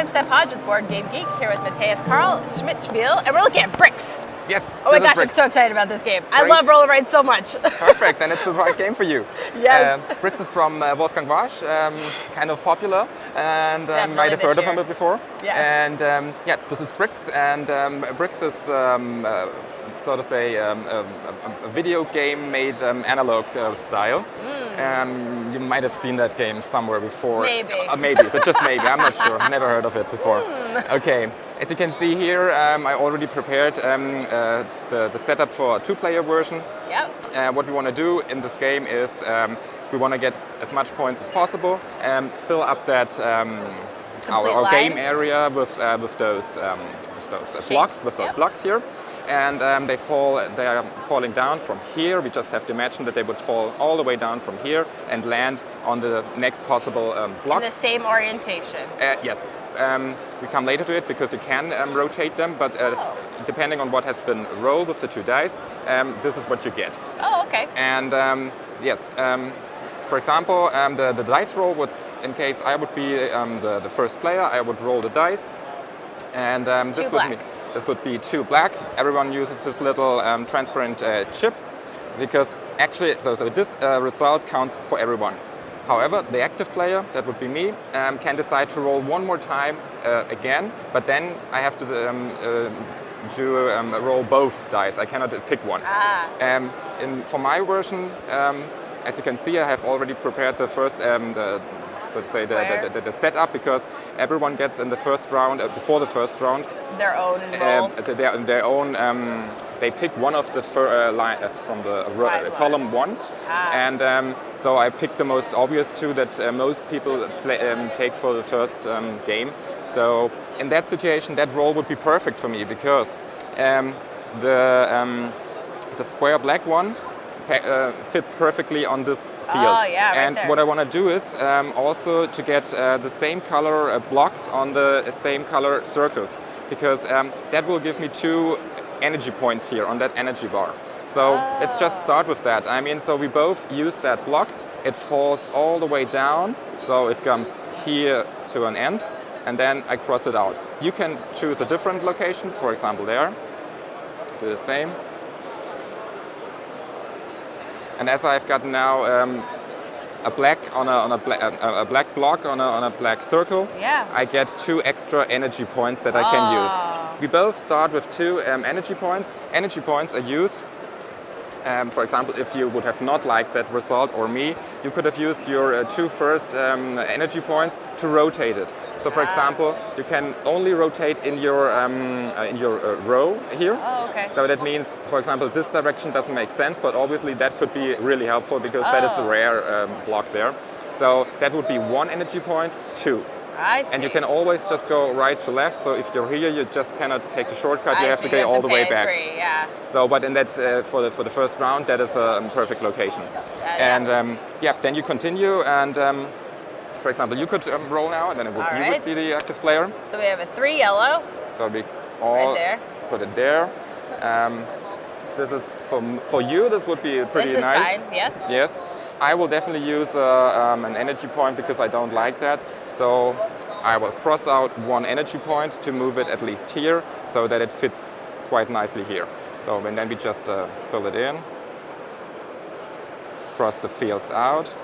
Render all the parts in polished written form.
I'm Steph Hodge with Board Game Geek, here with Matthias Karl, SPIEL, and we're looking at Brikks. Yes. Oh my gosh, I'm so excited about this game. I Great. love roller rights so much. Perfect, and it's the right game for you. Yes. Brikks is from Wolfgang Warsch, kind of popular, and you might have heard of him before. Yes. And yeah, this is Brikks, and Brikks is so to say a video game made analog style. You might have seen that game somewhere before. Maybe. Maybe, but just maybe. I'm not sure. Never heard of it before. Okay. As you can see here, I already prepared the setup for a two-player version. Yep. What we want to do in this game is we want to get as much points as possible and fill up that our game area with those blocks, with those blocks here. And they are falling down from here. We just have to imagine that they would fall all the way down from here and land on the next possible block. In the same orientation. Yes. We come later to it because you can rotate them, but depending on what has been rolled with the two dice, this is what you get. Oh, okay. And yes, for example, the dice roll would, in case I would be the first player, I would roll the dice, and this would be two black. Everyone uses this little transparent chip, because actually, so this result counts for everyone. However, the active player, that would be me, can decide to roll one more time again, but then I have to roll both dice. I cannot pick one. For my version, as you can see, I have already prepared the first, so to say, the setup, because everyone gets in the first round, before the first round, their own roll. Their own. They pick one of the line from the column one, and so I picked the most obvious two that most people take for the first game. So in that situation, that roll would be perfect for me, because the square black one fits perfectly on this field. Oh, yeah, right and there. what I want to do is also to get the same color blocks on the same color circles, because that will give me 2 energy points here on that energy bar. So let's just start with that. I mean, so we both use that block. It falls all the way down, so it comes here to an end, and then I cross it out. You can choose a different location, for example there. Do the same. And as I've got now a black on a black block on a black circle, I get 2 extra energy points that I can use. We both start with 2 energy points. Energy points are used, for example, if you would have not liked that result, or me, you could have used your 2 first energy points to rotate it. So, for example, you can only rotate in your row here. Oh, okay. So that means, for example, this direction doesn't make sense, but obviously that could be really helpful, because that is the rare block there. So that would be 1 energy point, 2. I see. And you can always just go right to left. So if you're here, you just cannot take the shortcut. You have to go all the way back. So, but in that for the first round, that is a perfect location. And yeah, then you continue. And for example, you could roll now, and then you would be the active player. So we have a 3 yellow. So we all put it there. This is for you. This would be pretty nice. This is fine. Yes. Yes. I will definitely use an energy point, because I don't like that. So I will cross out 1 energy point to move it at least here, so that it fits quite nicely here. So and then we just fill it in, cross the fields out.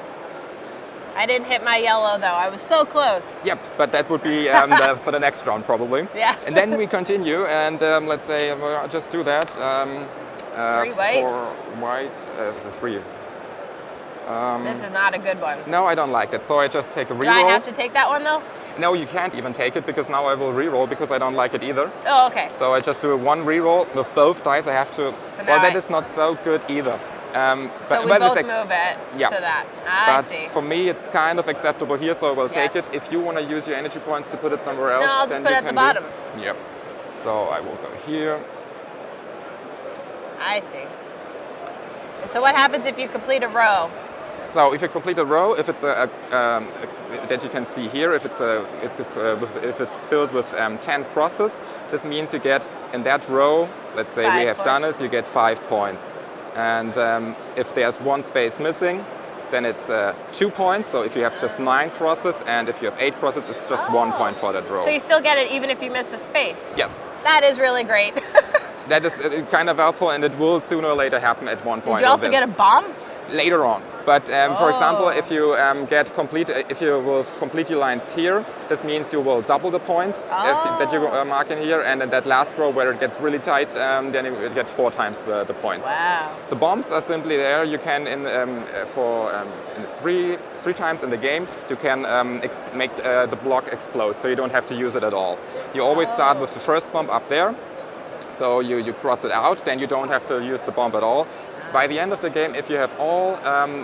I didn't hit my yellow though. I was so close. Yep, but that would be for the next round probably. Yes. And then we continue, and let's say I'll just do that. 3 white. For white, the 3. This is not a good one. No, I don't like that. So I just take a reroll. Do I have to take that one though? No, you can't even take it, because now I will reroll, because I don't like it either. Oh, okay. So I just do 1 reroll with both dice. I have to. So well, that is not so good either. So we both move it to that. I see. But for me, it's kind of acceptable here, so I will take it. If you want to use your energy points to put it somewhere else, no, I'll then just put you it at can the bottom. Yep. So I will go here. I see. And so what happens if you complete a row? So if you complete a row, if it's that you can see here, if it's filled with 10 crosses, this means you get in that row. Let's say we have done this, you get 5 points. And if there's 1 space missing, then it's 2 points. So if you have just 9 crosses, and if you have 8 crosses, it's just 1 point for that row. So you still get it even if you miss a space? Yes. That is really great. That is kind of helpful, and it will sooner or later happen at one point. Did you also get a bomb? Later on, but for example, if you if you will complete your lines here, this means you will double the points that you mark in here, and in that last row where it gets really tight, then you get 4 times the points. Wow. The bombs are simply there. You can in three times in the game you can make the block explode, so you don't have to use it at all. You always start with the first bomb up there, so you cross it out, then you don't have to use the bomb at all. By the end of the game, if you have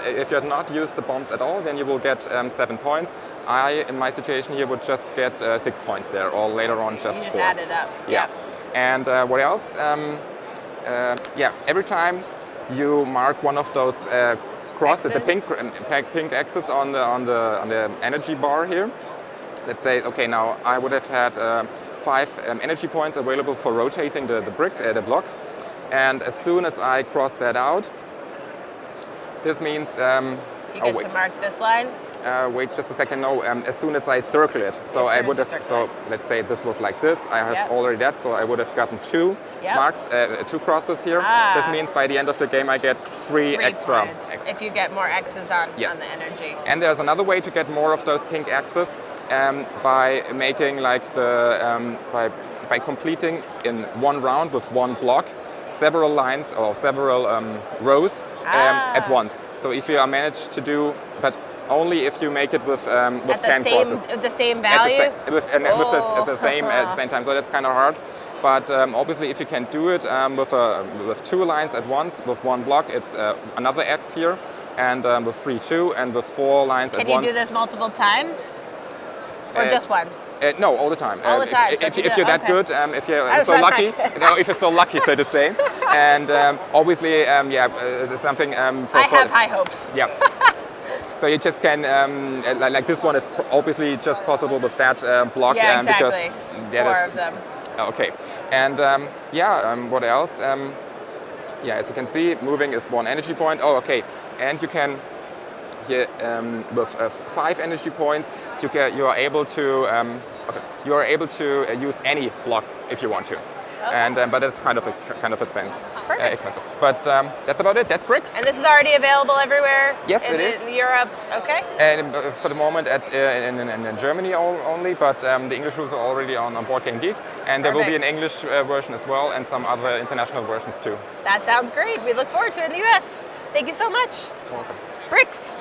if you have not used the bombs at all, then you will get 7 points. In my situation here, would just get 6 points there, or later on just 4. You just add it up. Yeah. And what else? Every time you mark one of those crosses, the pink X's on the energy bar here. Let's say, okay, now I would have had 5 energy points available for rotating the bricks, the blocks. And as soon as I cross that out, this means... you get to mark this line? Wait just a second, no, as soon as I circle it. So I would have, so let's say this was like this, I have already that, so I would have gotten 2 marks, 2 crosses here. This means by the end of the game I get 3 extra. Points if you get more X's on the energy. And there's another way to get more of those pink X's by making like by completing in one round with one block several lines or several rows at once. So if you are managed to do, but only if you make it with 10 crosses. The same value? At the same time. So that's kind of hard. But obviously, if you can do it with 2 lines at once, with one block, it's another X here, and with 3, 2, and with 4 lines at once. Can you do this multiple times? Or just once? No, all the time. All the time. If you're that good, if you're so lucky, if you're so lucky, so to say, and obviously, something. I have high hopes. Yeah. So you just can, like this one is obviously just possible with that block. Yeah, exactly. Because 4 of them. Okay, and what else? As you can see, moving is 1 energy point. Oh, okay, and you can. Here, with 5 energy points, you are able to use any block if you want to, but it's kind of expensive. But that's about it. That's Brikks. And this is already available everywhere. Yes, it is. In Europe, okay. And for the moment, in Germany only, but the English rules are already on Board Game Geek, and there will be an English version as well, and some other international versions too. That sounds great. We look forward to it in the US. Thank you so much. Welcome. Brikks.